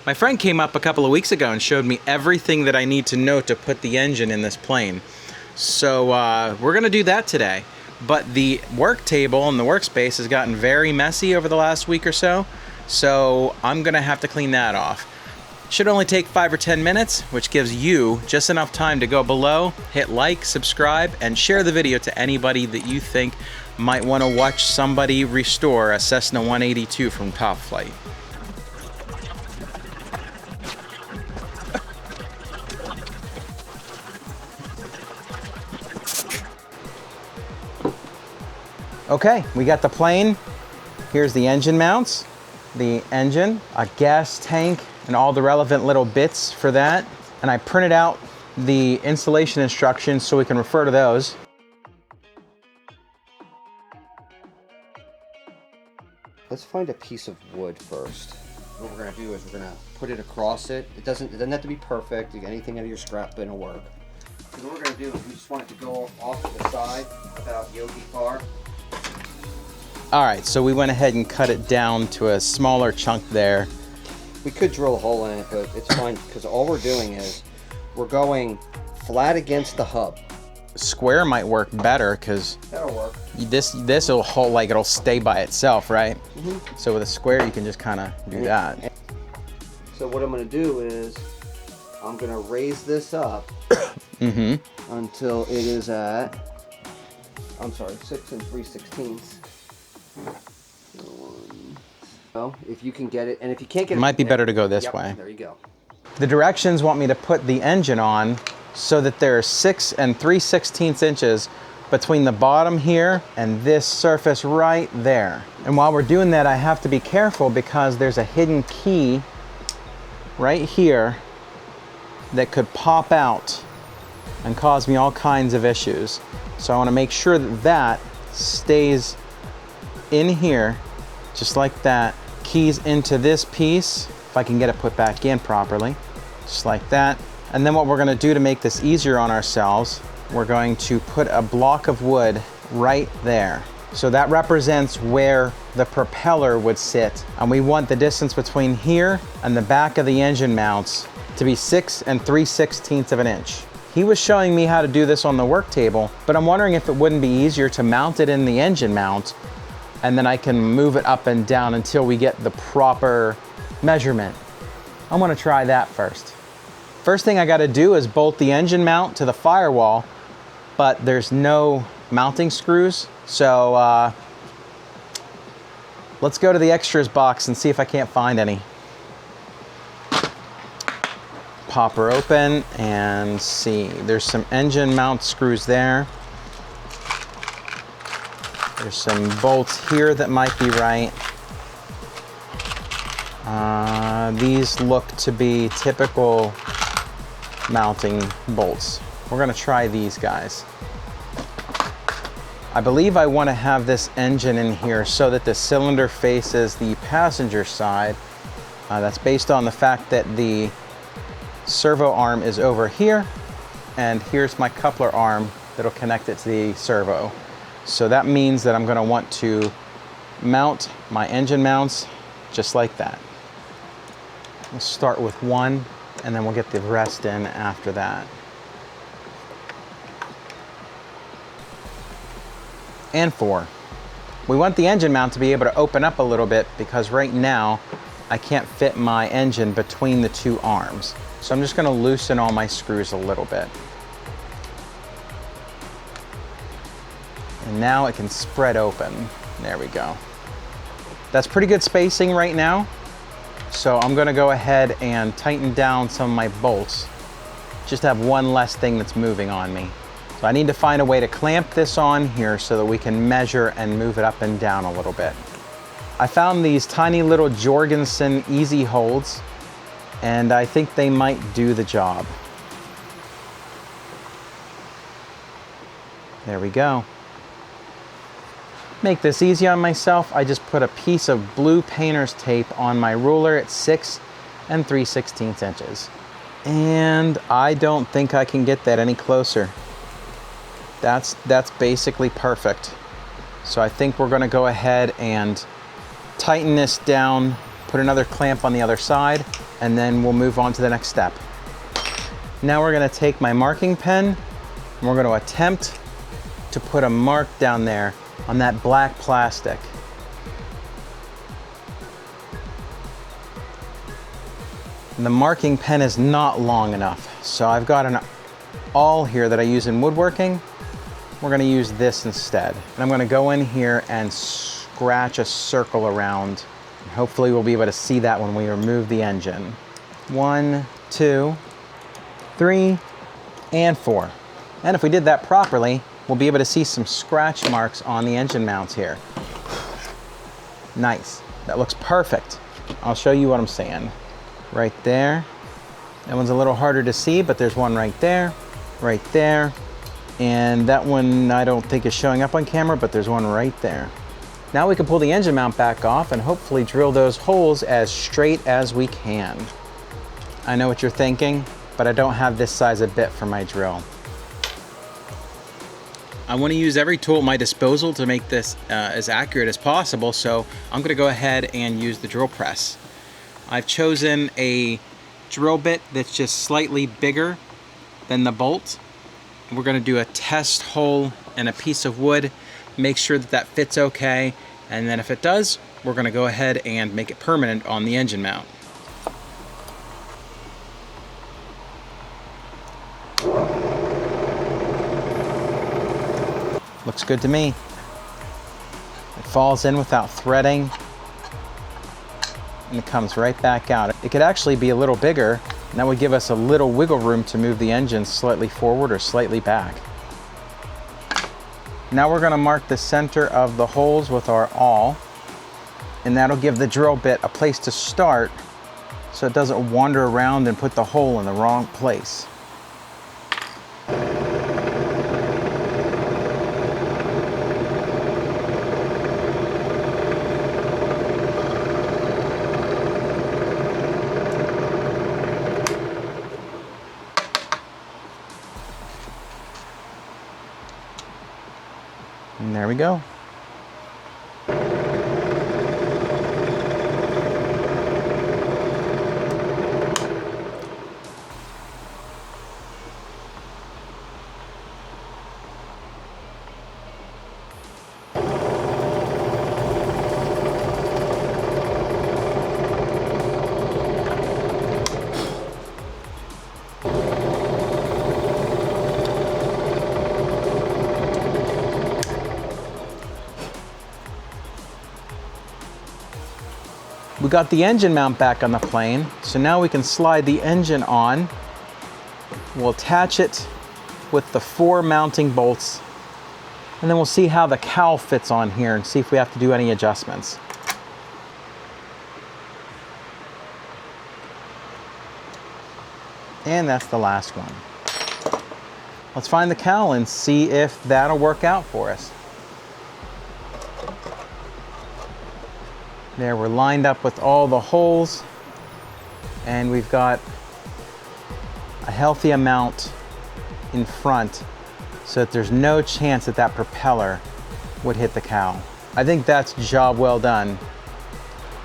My friend came up a couple of weeks ago and showed me everything that I need to know to put the engine in this plane. So we're gonna do that today. But the work table and the workspace has gotten very messy over the last week or so. So I'm gonna have to clean that off. Should only take 5 or 10 minutes, which gives you just enough time to go below, hit like, subscribe, and share the video to anybody that you think might want to watch somebody restore a Cessna 182 from Top Flite. Okay, we got the plane. Here's the engine mounts, the engine, a gas tank, and all the relevant little bits for that. And I printed out the installation instructions so we can refer to those. Let's find a piece of wood first. What we're gonna do is we're gonna put it across it. It doesn't have to be perfect. Anything out of your scrap bin will work. So what we're gonna do is we just want it to go off to the side about yogi far. All right, so we went ahead and cut it down to a smaller chunk there. We could drill a hole in it, but it's fine because all we're doing is we're going flat against the hub. Square might work better because That'll work. this will hold, like it'll stay by itself, right? Mm-hmm. So with a square, you can just kind of do that. So what I'm going to do is I'm going to raise this up until it is at, I'm sorry, 6 3/16. Well, if you can get it, and if you can't get it, It might be better to go this way. There you go. The directions want me to put the engine on so that there are 6 3/16 inches between the bottom here and this surface right there. And while we're doing that, I have to be careful because there's a hidden key right here that could pop out and cause me all kinds of issues. So I want to make sure that that stays in here, just like that. Keys into this piece, if I can get it put back in properly, just like that. And then what we're gonna do to make this easier on ourselves, we're going to put a block of wood right there. So that represents where the propeller would sit. And we want the distance between here and the back of the engine mounts to be 6 3/16 of an inch. He was showing me how to do this on the work table, but I'm wondering if it wouldn't be easier to mount it in the engine mount, and then I can move it up and down until we get the proper measurement. I'm gonna try that first. First thing I gotta do is bolt the engine mount to the firewall, but there's no mounting screws. So let's go to the extras box and see if I can't find any. Pop her open and see. There's some engine mount screws there. There's some bolts here that might be right. These look to be typical mounting bolts. We're gonna try these guys. I believe I want to have this engine in here so that the cylinder faces the passenger side. That's based on the fact that the servo arm is over here, and here's my coupler arm that'll connect it to the servo. So that means that I'm going to want to mount my engine mounts just like that. We'll start with one, and then we'll get the rest in after that. And 4. We want the engine mount to be able to open up a little bit because right now I can't fit my engine between the 2 arms. So I'm just going to loosen all my screws a little bit. And now it can spread open. There we go. That's pretty good spacing right now. So I'm gonna go ahead and tighten down some of my bolts. Just to have one less thing that's moving on me. So I need to find a way to clamp this on here so that we can measure and move it up and down a little bit. I found these tiny little Jorgensen easy holds, and I think they might do the job. There we go. Make this easy on myself, I just put a piece of blue painter's tape on my ruler at 6 3/16 inches. And I don't think I can get that any closer. That's basically perfect. So I think we're gonna go ahead and tighten this down, put another clamp on the other side, and then we'll move on to the next step. Now we're gonna take my marking pen and we're gonna attempt to put a mark down there on that black plastic. And the marking pen is not long enough. So I've got an awl here that I use in woodworking. We're gonna use this instead. And I'm gonna go in here and scratch a circle around. And hopefully we'll be able to see that when we remove the engine. 1, 2, 3, and 4. And if we did that properly, we'll be able to see some scratch marks on the engine mounts here. Nice, that looks perfect. I'll show you what I'm saying. Right there. That one's a little harder to see, but there's one right there, and that one I don't think is showing up on camera, but there's one right there. Now we can pull the engine mount back off and hopefully drill those holes as straight as we can. I know what you're thinking, but I don't have this size of bit for my drill. I want to use every tool at my disposal to make this as accurate as possible, so I'm going to go ahead and use the drill press. I've chosen a drill bit that's just slightly bigger than the bolt. We're going to do a test hole in a piece of wood, make sure that that fits okay, and then if it does, we're going to go ahead and make it permanent on the engine mount. Looks good to me. It falls in without threading, and it comes right back out. It could actually be a little bigger, and that would give us a little wiggle room to move the engine slightly forward or slightly back. Now we're going to mark the center of the holes with our awl, and that'll give the drill bit a place to start so it doesn't wander around and put the hole in the wrong place. And there we go. We got the engine mount back on the plane, so now we can slide the engine on. We'll attach it with the 4 mounting bolts, and then we'll see how the cowl fits on here and see if we have to do any adjustments. And that's the last one. Let's find the cowl and see if that'll work out for us. There, we're lined up with all the holes, and we've got a healthy amount in front so that there's no chance that that propeller would hit the cowl. I think that's job well done.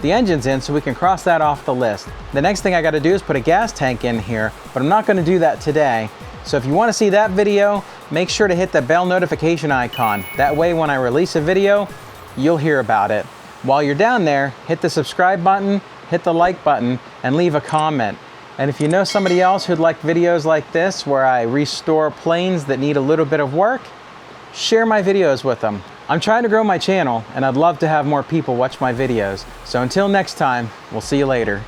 The engine's in, so we can cross that off the list. The next thing I gotta do is put a gas tank in here, but I'm not gonna do that today. So if you wanna see that video, make sure to hit the bell notification icon. That way when I release a video, you'll hear about it. While you're down there, hit the subscribe button, hit the like button, and leave a comment. And if you know somebody else who'd like videos like this where I restore planes that need a little bit of work, share my videos with them. I'm trying to grow my channel, and I'd love to have more people watch my videos. So until next time, we'll see you later.